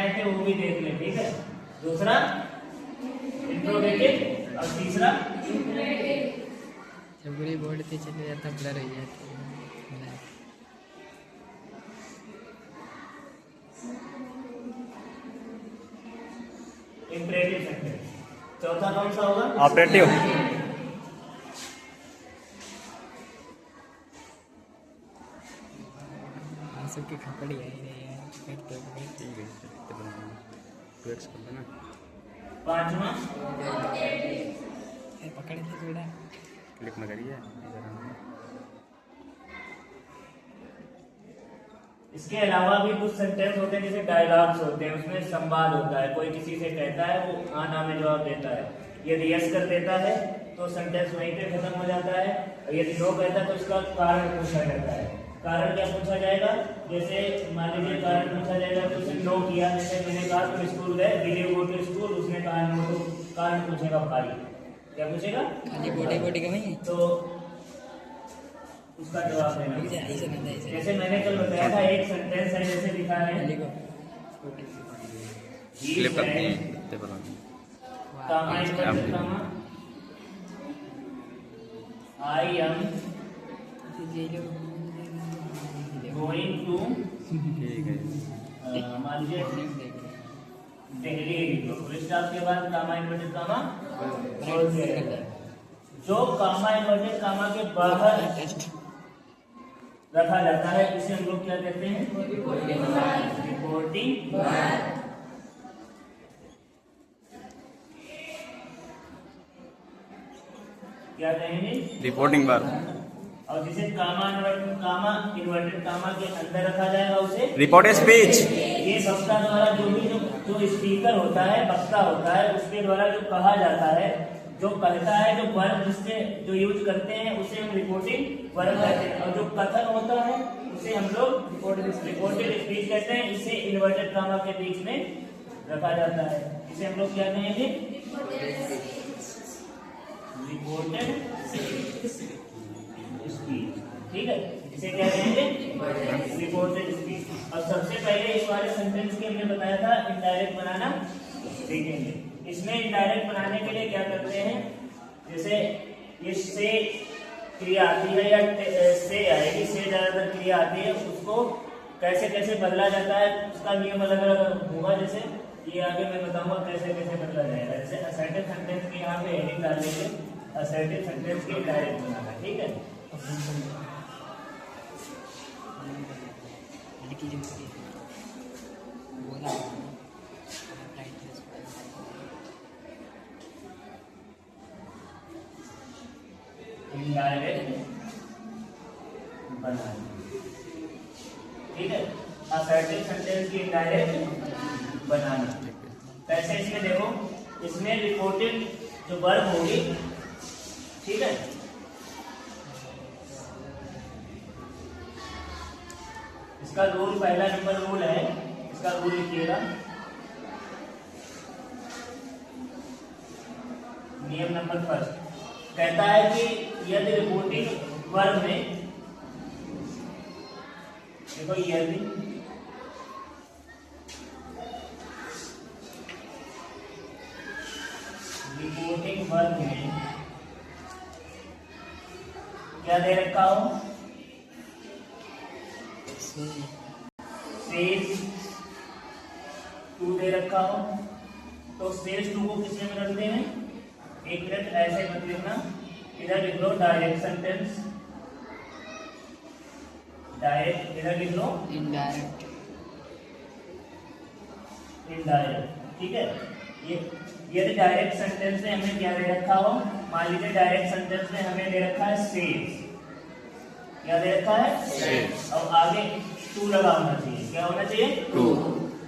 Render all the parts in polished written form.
आए थे वो भी देख ले, ठीक है। दूसरा इंट्रोगेटिव और तीसरा जब पूरी बोर्ड पे चले जाता ब्लर हो जाती है। Imperative sentence. चौथा कौन सा होगा? ऑपरेटिव। सबके खपड़ी आई रही है। पांचवा पकड़ के जोड़ा क्लिक में करिए। इसके अलावा भी कुछ सेंटेंस होते हैं जैसे डायलॉग्स होते हैं, उसमें संवाद होता है, कोई किसी से कहता है, वो हाँ ना में जवाब देता है। यदि यस कर देता है तो सेंटेंस वहीं पे खत्म हो जाता है, और यदि नो कहता है तो उसका कारण पूछा जाता है। कारण क्या पूछा जाएगा? जैसे मान लीजिए कारण पूछा जाएगा तो उसने नो किया, जैसे मैंने कहा तुम स्कूल गए, did you go to school, उसने कहा नो, तो कारण पूछेगा भाई। क्या पूछेगा? खाली बॉडी बॉडी का नहीं तो उसका जवाब देना। ऐसे नहीं ऐसे जैसे मैंने कल बताया था, एक सेंटेंस है जैसे लिखा है लिखो क्लिक करते हैं कितने पर आई एम गोइंग टू, ठीक है। मान लीजिए दिल्ली लिख लो, फुल स्टॉप के बाद कामा इन्वर्टेड कामा बोल दिया। जो कामा इन्वर्टेड कामा के बाहर रखा जाता है इसे हम लोग क्या कहते हैं? रिपोर्टिंग। क्या कहेंगे? रिपोर्टिंग बार। और जिसे कामा इन्वर्टेड कामा के अंदर रखा जाएगा उसे रिपोर्टेड स्पीच। ये वक्ता द्वारा जो स्पीकर होता है, वक्ता होता है, उसके द्वारा जो कहा जाता है, जो कहता है, जो वर्ब जिससे जो यूज करते हैं उसे हम रिपोर्टिंग वर्ब कहते हैं। और जो कथन होता है उसे हम लोग रिपोर्टेड स्पीच कहते हैं। इसे इन्वर्टेड कामा के बीच में रखा जाता है, इसे हम लोग क्या कहेंगे? Reported speech. ठीक है, इसे क्या कहेंगे? Reported speech. और सबसे पहले इस वाले सेंटेंस के हमने बताया था इनडायरेक्ट बनाना सीखेंगे। इसमें इनडायरेक्ट बनाने के लिए क्या करते हैं, जैसे ये से क्रिया आती है या से आएगी, से ज्यादातर क्रिया आती है, उसको कैसे कैसे बदला जाता है उसका नियम अलग अलग होगा। जैसे ये आगे मैं बताऊंगा कैसे कैसे बदला जाएगा। जैसे असर्टिव सेंटेंस की यहाँ पे हेडिंग डाल देंगे, असर्टिव सेंटेंस की डायरेक्ट बनाना। ठीक है, इनडायरेक्ट बनाना। ठीक है, असर्टिव सेंटेंस की इनडायरेक्ट बनाना कैसे? इसमें देखो, इसमें रिपोर्टेड जो वर्ब होगी, ठीक है, इसका रूल, पहला नंबर रूल है, इसका रूल लिखिएगा। नियम नंबर फर्स्ट कहता है कि यदि रिपोर्टिंग वर्ब में, देखो यदि रिपोर्टिंग वर्ब में क्या दे रखा हो? सेज टू दे रखा हो, तो सेज टू को किसमें बदलते हैं? एक मिनट, ऐसे मत लिखना, इधर लिख लो डायरेक्ट सेंटेंस, डायरेक्ट, इधर लिख लो इनडायरेक्ट। ठीक है। ये यदि डायरेक्ट सेंटेंस में हमें क्या दे रखा हो, मान लीजिए डायरेक्ट सेंटेंस में हमें दे रखा है सेज, क्या दे रखा है? सेज। और आगे टू लगा होना चाहिए, क्या होना चाहिए? टू।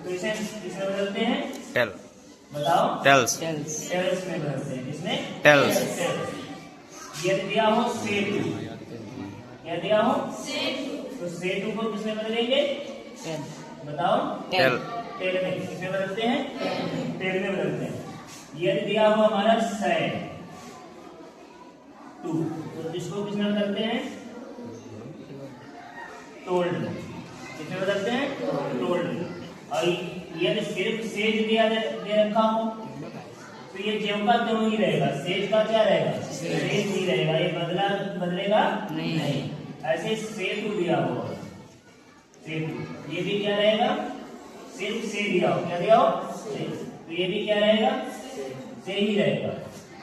तो इसे इसमें बदलते हैं टेल। बताओ? टेल्स। टेल्स में बदलते हैं, इसमें टेल्स। यदि दिया हो से टू, क्या दिया हो? तो से टू को किसमें बदलेंगे? बताओ? टेल। टेल में किसमें बदलते हैं? टेल में बदलते हैं। यदि दिया हो हमारा सैड टू, तो इसको किसमें बदलते हैं? टोल्ड। किसमें बदलते हैं? टोल्ड। और यदि सिर्फ सेज दिया दे रखा हो तो ये ज्यों का त्यों ही रहेगा, सेज का क्या रहेगा, सेज ही रहेगा, ये बदलेगा नहीं। ऐसे सेतु दिया हो, सेतु, ये भी क्या रहेगा, सिर्फ से दिया हो, क्या दिया हो से, तो ये भी क्या रहेगा, से ही रहेगा।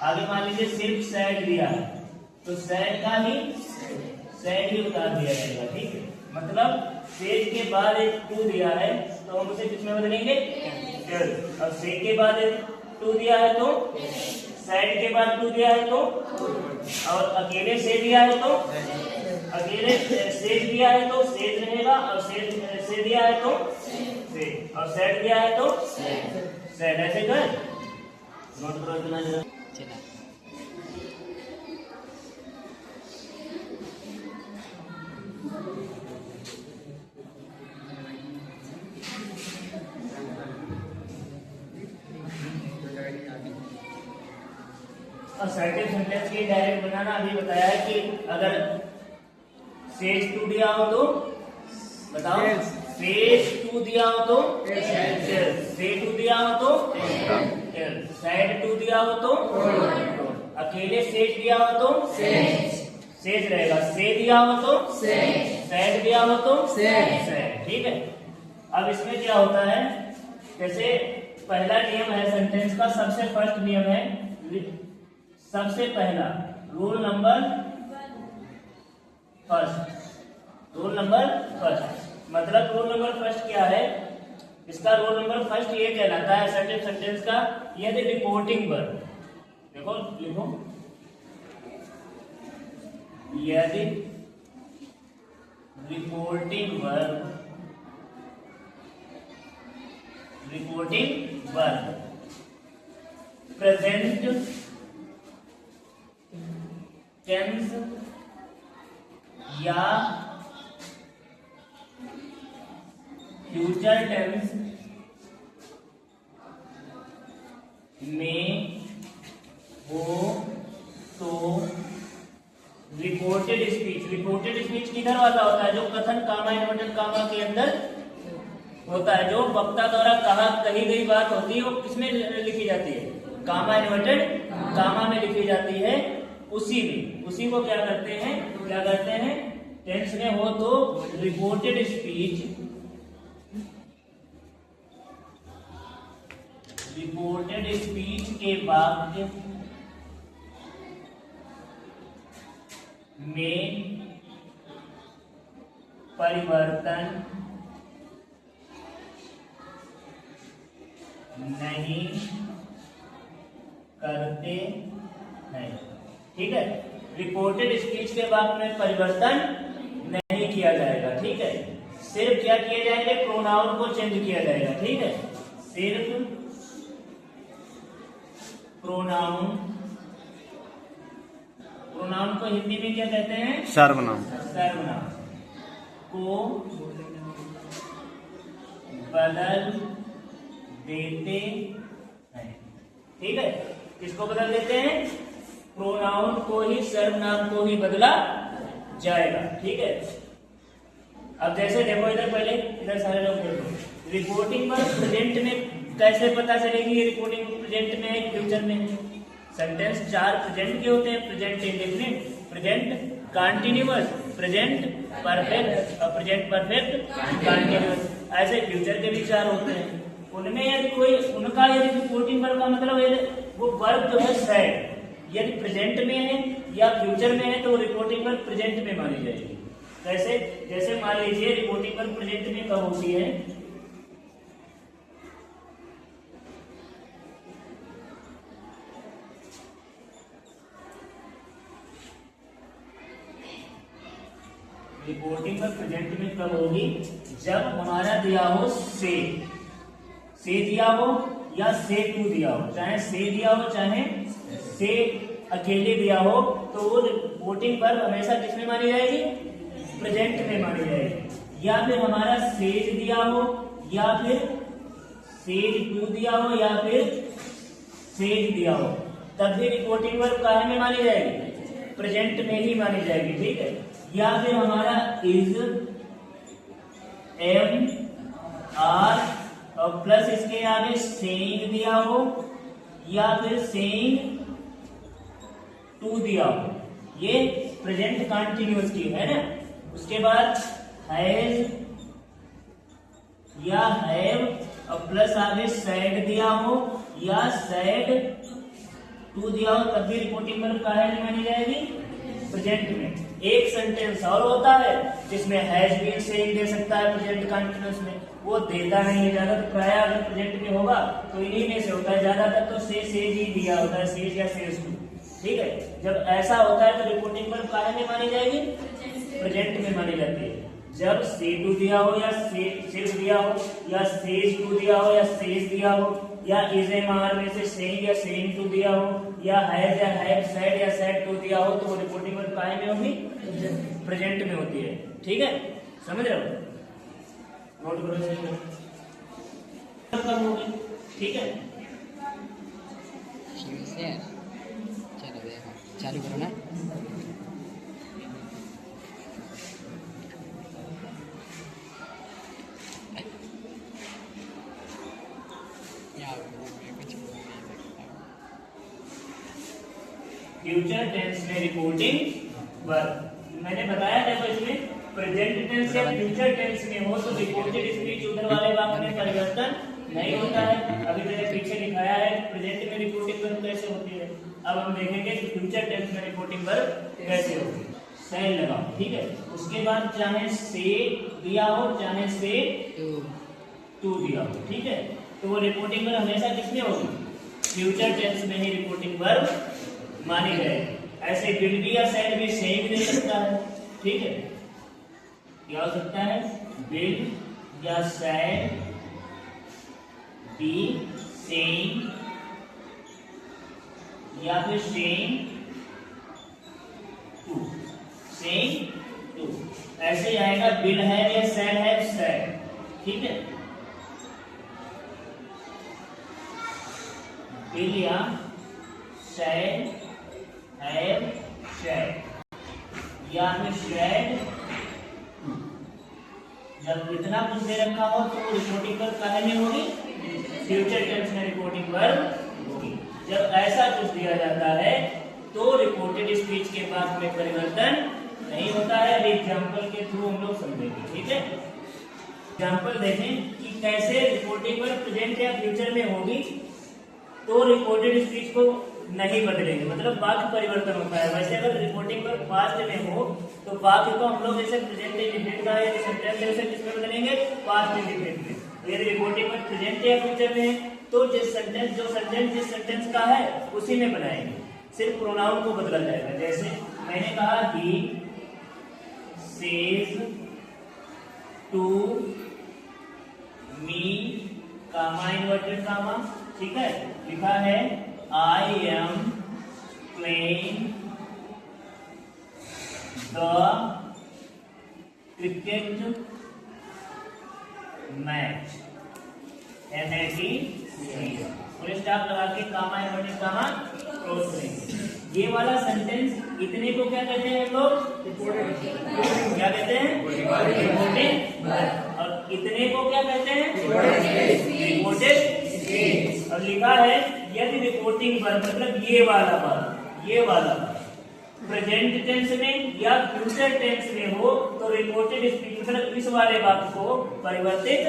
आगे मान लीजिए सिर्फ सैड दिया है तो सैड का ही सैड ही उतार दिया जाएगा, ठीक है। मतलब सेज के बाद एक टू दिया है तो हम उसे किसमें बदलेंगे, और से के बाद एक टू दिया है तो सैड के बाद टू दिया है तो, और अकेले से दिया है तो अकेले सेज दिया है तो सेज रहेगा, और से दिया है तो से, और सैड दिया है तो सैड। ऐसे कर नोट करो इतना जरा। चला असर्टिव सेंटेंस की डायरेक्ट बनाना अभी बताया है कि अगर सेज टू दिया हो तो बताओ, सेज टू दिया हो तो से टू दिया हो तो सैड टू दिया हो तो अकेले सेज दिया हो तो सेज रहेगा, से दिया हो तो सैड दिया हो तो सैड, ठीक है। अब इसमें क्या होता है, जैसे पहला नियम है सेंटेंस का, सबसे फर्स्ट नियम है, सबसे पहला rule number first, rule number first मतलब रूल नंबर फर्स्ट क्या है, इसका रूल नंबर फर्स्ट ये कहलाता है असर्टिव सेंटेंस का, यदि रिपोर्टिंग वर्ब, देखो लिखो, यदि रिपोर्टिंग वर्ब प्रेजेंट टेंस या फ्यूचर टेंस में हो तो रिपोर्टेड स्पीच, रिपोर्टेड स्पीच किधर वाला होता है, जो कथन कामा इन्वर्टेड कामा के अंदर होता है, जो वक्ता द्वारा कही गई बात होती है, वो किसमें लिखी जाती है, कामा इन्वर्टेड कामा में लिखी जाती है, उसी को क्या करते हैं टेंस में हो तो रिपोर्टेड स्पीच के वाक्य में परिवर्तन नहीं करते हैं, ठीक है। रिपोर्टेड स्पीच के बाद में परिवर्तन नहीं किया जाएगा, ठीक है। सिर्फ क्या किए जाएंगे, प्रोनाउन को चेंज किया जाएगा, ठीक है। सिर्फ प्रोनाउन को हिंदी में क्या कहते हैं, सर्वनाम को बदल देते हैं, ठीक है। किसको बदल देते हैं, प्रोनाउन को ही सर्वनाम को ही बदला जाएगा, ठीक है। अब जैसे देखो इधर, पहले इधर सारे लोग देखो, रिपोर्टिंग पर प्रेजेंट में कैसे पता चलेगी ये रिपोर्टिंग प्रेजेंट में है फ्यूचर में है। सेंटेंस 4 प्रेजेंट के होते हैं, present indefinite, present continuous, present perfect और प्रेजेंट परफेक्ट कंटीन्यूअस। ऐसे फ्यूचर के भी 4 होते हैं। उनमें यदि कोई उनका यदि रिपोर्टिंग वर्ब का मतलब यदि वो वर्ब जो है सैड यदि प्रेजेंट में है या फ्यूचर में है तो रिपोर्टिंग वर्ब प्रेजेंट में मानी जाएगी। कैसे, जैसे मान लीजिए रिपोर्टिंग वर्ब प्रेजेंट में कब होती है, रिपोर्टिंग पर प्रेजेंट में कब होगी, जब हमारा दिया हो से दिया हो या से टू दिया हो, चाहे से दिया हो चाहे से अकेले दिया हो, तो वो रिपोर्टिंग पर हमेशा किसमें मानी जाएगी, प्रेजेंट में मानी जाएगी। या फिर हमारा सेज दिया हो या फिर सेज टू दिया हो या फिर सेज दिया हो, तब भी रिपोर्टिंग वर्ब काहे में मानी जाएगी, प्रेजेंट में ही मानी जाएगी, ठीक है। या फिर हमारा इज, एम, आर और प्लस इसके आगे सेइंग दिया हो या फिर सेइंग टू दिया हो, ये प्रेजेंट कंटिन्यूअस की है ना। उसके बाद हैज या हैव और प्लस आगे सैड दिया हो या सैड टू दिया हो, तब भी रिपोर्टिंग वर्ब काहे नहीं मानी जाएगी, प्रेजेंट में। एक सेंटेंस और होता है जिसमें हैज बीन सेइंग दे सकता है प्रेजेंट कंटिन्यूअस में, वो देता नहीं है ज्यादा, तो प्राय अगर प्रेजेंट में होगा तो इन्हीं में से होता है, ज्यादातर तो सेज ही दिया होता है, सेज या सेज टू। ठीक है, जब ऐसा होता है तो रिपोर्टिंग वर्ब काहे में मानी जाएगी, प्रेजेंट में मानी जाती है। जब से टू दिया हो या सिर्फ दिया हो या सेज टू दिया हो या सेज दिया हो या इज एम आर में से सेइंग या सेइंग टू दिया हो या हैज या हैव सैड या सैड टू दिया हो, तो वो रिपोर्टिंग वर्ब काहे में होगी, प्रेजेंट में होती है। ठीक है, समझ रहे हो, नोट करो कब होगी। ठीक है, चलो देखो चालू करो ना। फ्यूचर टेंस में रिपोर्टिंग वर्ब मैंने बताया, देखो इसमें प्रेजेंट टेंस या फ्यूचर टेंस में हो तो रिपोर्टेड स्पीच उधर वाले वाक्य में परिवर्तन नहीं होता है। अभी मैंने पीछे दिखाया है प्रेजेंट में रिपोर्टिंग वर्ब कैसे होती है, अब हम देखेंगे कि फ्यूचर टेंस में रिपोर्टिंग वर्ब कैसे होती है। सैन लगाओ, ठीक है। उसके बाद चाहे से दिया हो चाहे से टू दिया हो, ठीक है, तो वो रिपोर्टिंग वर्ब हमेशा किसमें होगी, फ्यूचर टेंस में ही रिपोर्टिंग वर्ब मानी जाएगी। ऐसे विल बी या सैड भी सेइंग दे सकता है, ठीक है, क्या हो सकता है, विल या सैड बी सेइंग या फिर सेइंग टू, सेइंग टू ऐसे आएगा। विल है या सैड है सैड, ठीक है, विल या सैड हैव सैड या फिर सैड। जब इतना कुछ दे रखा हो तो वो रिपोर्टिंग वर्ब काहे में होगी, फ्यूचर टेंस में रिपोर्टिंग वर्ब होगी। जब ऐसा कुछ दिया जाता है तो रिपोर्टेड स्पीच के बाद में परिवर्तन नहीं होता है। अभी एग्जाम्पल के थ्रू हम लोग समझेंगे, ठीक है। एग्जाम्पल देखें कि कैसे रिपोर्टिंग वर्ब प्रेजेंट या फ्यूचर में होगी तो रिपोर्टेड स्पीच को नहीं बदलेंगे, मतलब वाक्य परिवर्तन होता है। वैसे अगर रिपोर्टिंग वर्ब पास्ट में हो तो वाक्य को हम लोग जैसे प्रेजेंट इंडिफिनिट का या सेंटेंस है उसे किसमें बदलेंगे, पास्ट इंडिफिनिट में। तो यदि रिपोर्टिंग वर्ब प्रेजेंट या फ्यूचर में है तो जिस सेंटेंस का है उसी में बनाएंगे, सिर्फ प्रोनाउन को बदला जाएगा। जैसे मैंने कहा he says to me comma inverted comma, ठीक है, लिखा है I am playing the cricket match, MAT पूरे स्टॉप लगा के कामा इन्वर्टेड कामा क्लोज करेंगे। ये वाला सेंटेंस इतने को क्या कहते हैं हम लोग, क्या कहते हैं, रिपोर्टिंग, और इतने को क्या कहते हैं, रिपोर्टेड। और लिखा है यदि रिपोर्टिंग वर्ब मतलब ये वाला प्रेजेंट टेंस में या फ्यूचर टेंस में हो तो रिपोर्टेड स्पीच मतलब इस वाले वाक्य को परिवर्तित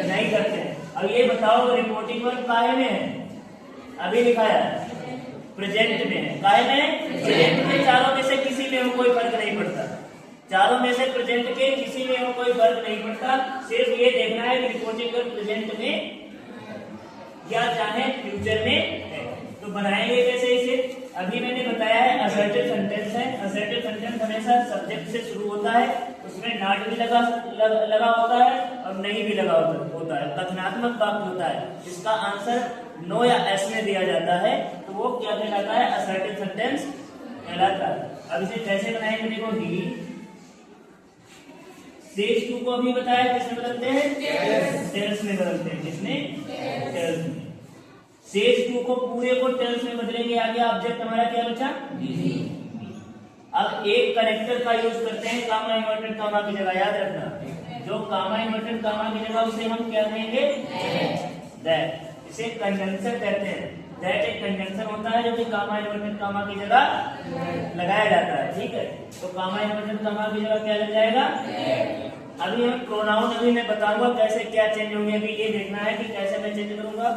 नहीं करते हैं। अब ये बताओ रिपोर्टिंग वर्ब काहे में है, अभी लिखाया प्रेजेंट में है, काहे में, प्रेजेंट में। चारों में से किसी में हो कोई फर्क नहीं पड़ता, चारों में से प्रेजेंट के किसी में हो कोई फर्क नहीं पड़ता, सिर्फ ये देखना है कि रिपोर्टिंग वर्ब प्रेजेंट में या चाहे फ्यूचर में है। तो बनाएंगे कैसे इसे, अभी मैंने बताया है असर्टिव सेंटेंस है। असर्टिव सेंटेंस हमेशा सब्जेक्ट से शुरू होता है, उसमें नॉट भी लगा होता है और नहीं भी लगा होता है, कथनात्मक वाक्य होता है जिसका आंसर नो या एस में दिया जाता है, तो वो क्या कहलाता है, असर्टिव सेंटेंस कहलाता है। अब इसे कैसे बनाएंगे, देखो ही सेज टू को अभी बताया किसमें बदलते हैं, टेल्स में बदलते हैं, किसमें, टेल्स में। सेज टू को पूरे को टेल्स में बदलेंगे, आगे ऑब्जेक्ट हमारा क्या बचा, अब एक कनेक्टर का यूज करते हैं कामा इन्वर्टेड कामा की जगह, याद रखना जो कामा इन्वर्टेड कामा की जगह उसे हम क्या कहेंगे, दैट। इसे कंजंक्शन कहते हैं। दैट एक कंजंक्शन होता है जो कि कामा इन्वर्टेड कामा की जगह लगाया जाता है, ठीक है। तो कामा इन्वर्टेड कामा की जगह क्या लग जाएगा, अभी हम प्रोनाउन अभी मैं बताऊंगा कैसे क्या चेंज होंगे। अभी ये देखना है कि कैसे मैं चेंज करूंगा,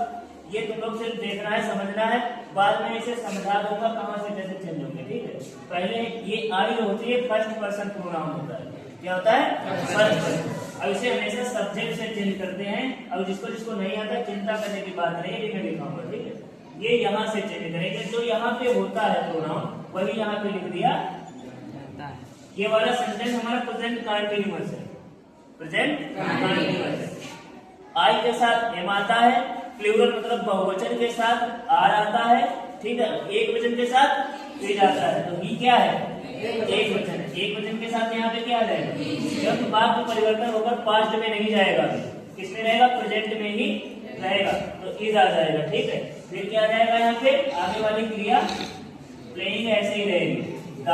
ये तुम लोग सिर्फ देखना है, समझना है, बाद में इसे समझा दूंगा कहां से कैसे चेंज होंगे, ठीक है। पहले ये आई जो होती है फर्स्ट पर्सन प्रोनाउन होता है। क्या होता है, फर्स्ट पर्सन। अब इसे हमेशा सब्जेक्ट से चेंज करते हैं। अब जिसको नहीं आता चिंता करने की बात नहीं है, मैं लिखाऊंगा, ठीक है। ये यहाँ से चेंज करेंगे, जो यहाँ पे होता है प्रोनाउन वही यहाँ पे लिख दिया। ये वाला सेंटेंस हमारा प्रेजेंट कंटीन्यूअस है, प्रेजेंट कंटीन्यूअस है। आई के साथ एम आता है, प्लूरल मतलब बहुवचन के साथ आर आता है, ठीक है। एक वचन के साथ इज आता है, तो ही क्या है, एक वचन है। एक वचन के साथ यहाँ पे क्या आ जाएगा, जब बात में परिवर्तन होकर पास्ट में नहीं जाएगा, किसमें रहेगा, प्रेजेंट में ही रहेगा, तो इज आ जाएगा, ठीक है। फिर क्या जाएगा यहाँ पे, आगे वाली क्रिया प्लेइंग ऐसे ही रहेगी, द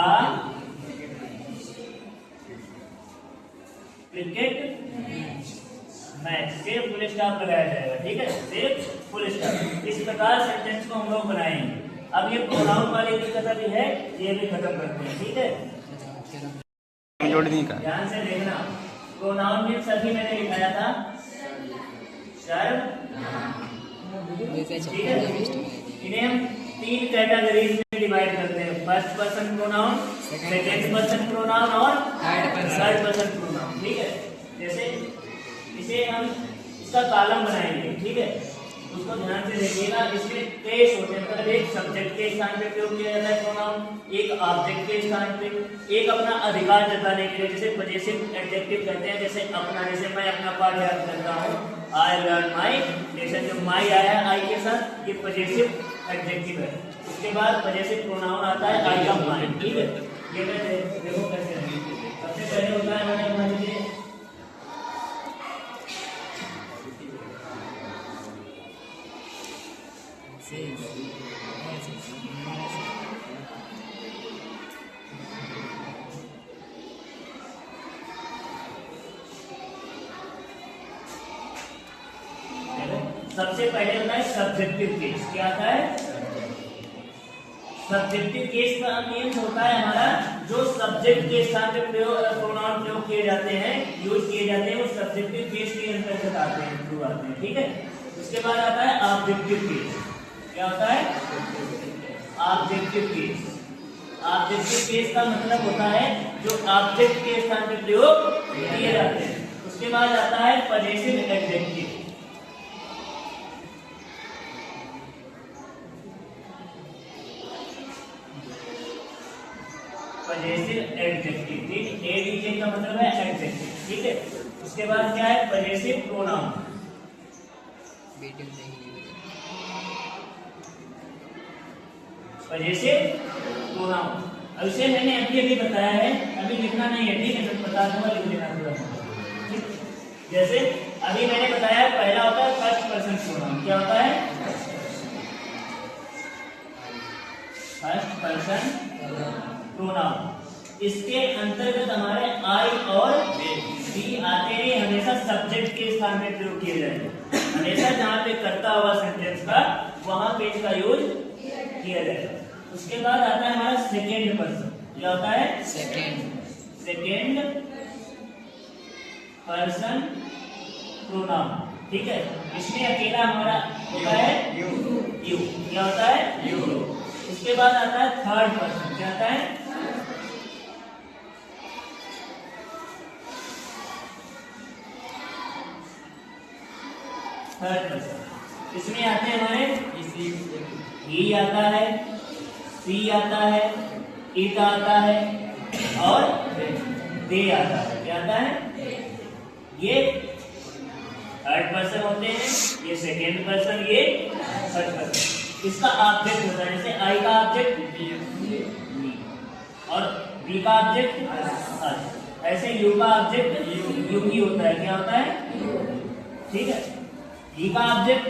क्रिकेट मैच, सिर्फ फुल स्टॉप लगाया जाएगा, ठीक है, सिर्फ फुल स्टॉप। इस प्रकार सेंटेंस को हम लोग बनाएंगे। अब ये प्रोनाउन वाली दिक्कत अभी है, ये भी खत्म करते हैं, ठीक है। जोड़ने का ध्यान से देखना, प्रोनाउन में सभी मैंने लिखाया था, सर्व, ठीक है। इन्हें हम 3 कैटेगरीज में डिवाइड करते हैं, first person pronoun, second person pronoun और थर्ड पर्सन प्रोनाउन, ठीक है। जैसे इसे हम इसका कॉलम बनाएंगे, ठीक है, उसको ध्यान से देखिएगा। इसमें केस होते हैं, मतलब एक सब्जेक्ट के स्थान पे प्रयोग किया जाता है प्रोनाउन, एक ऑब्जेक्ट के स्थान पे, एक अपना अधिकार जताने के लिए जैसे पजेसिव एडजेक्टिव कहते हैं, जैसे अपना, जैसे मैं अपना पाठ याद करता हूँ, आई लर्न माई, जैसे जो माई आया है आई के साथ, ये पजेसिव एडजेक्टिव है। उसके बाद पजेसिव प्रोनाउन आता है आई ऑफ माई, ठीक है। ये मैं देखो कैसे है। सबसे पहले होता है हमारे मान लीजिए सबसे पहले होता है सब्जेक्टिव केस। क्या आता है, सब्जेक्टिव केस का मीन्स होता है हमारा जो सब्जेक्ट के स्थान पे प्रोनाउन प्रयोग किए जाते हैं, यूज किए जाते हैं, वो सब्जेक्टिव केस के अंतर्गत आते हैं, थ्रू आते हैं, ठीक है। उसके बाद आता है ऑब्जेक्टिव केस। क्या होता है, ऑब्जेक्टिव केस। ऑब्जेक्टिव केस का मतलब होता है जो ऑब्जेक्ट के स्थान पे प्रयोग किए जाते हैं। उसके बाद आता है पजेसिव एडजेक्टिव। पजेसिव एडजेक्टिव, ठीक, एडीजे का मतलब है एडजेक्टिव, ठीक है। उसके बाद क्या है, पजेसिव प्रोनाउन। पजेसिव प्रोनाउन, अब इसे मैंने अभी बताया है, अभी लिखना नहीं है, ठीक है, मैं बता दूंगा, लिख लेना पूरा, ठीक। जैसे अभी मैंने बताया पहला होता है फर्स्ट पर्सन प्रोनाउन। क्या होता है, फर्स्ट पर्सन प्रोनाउन। इसके अंतर्गत हमारे आई और बी आते हैं, हमेशा सब्जेक्ट के स्थान में प्रयोग किए जाएंगे। हमेशा जहाँ पे कर्ता हुआ सेंटेंस का वहां पे इसका यूज किया जाएगा। उसके बाद आता है हमारा सेकेंड पर्सन। क्या होता है, सेकेंड पर्सन प्रोनाउन, ठीक है। इसमें अकेला हमारा होता है यू। क्या होता है, यू। उसके बाद आता है थर्ड पर्सन। क्या आता है, थर्ड पर्सन। इसमें आते हैं हमारे ही आता है, सी आता है, इट आता है और दे आता है। क्या आता है, ये थर्ड पर्सन होते हैं, ये सेकेंड पर्सन, ये थर्ड पर्सन। इसका ऑब्जेक्ट होता है, जैसे आई का ऑब्जेक्ट और बी का ऑब्जेक्ट, ऐसे यू का ऑब्जेक्ट यू ही होता है। क्या होता है, ठीक है। ई का ऑब्जेक्ट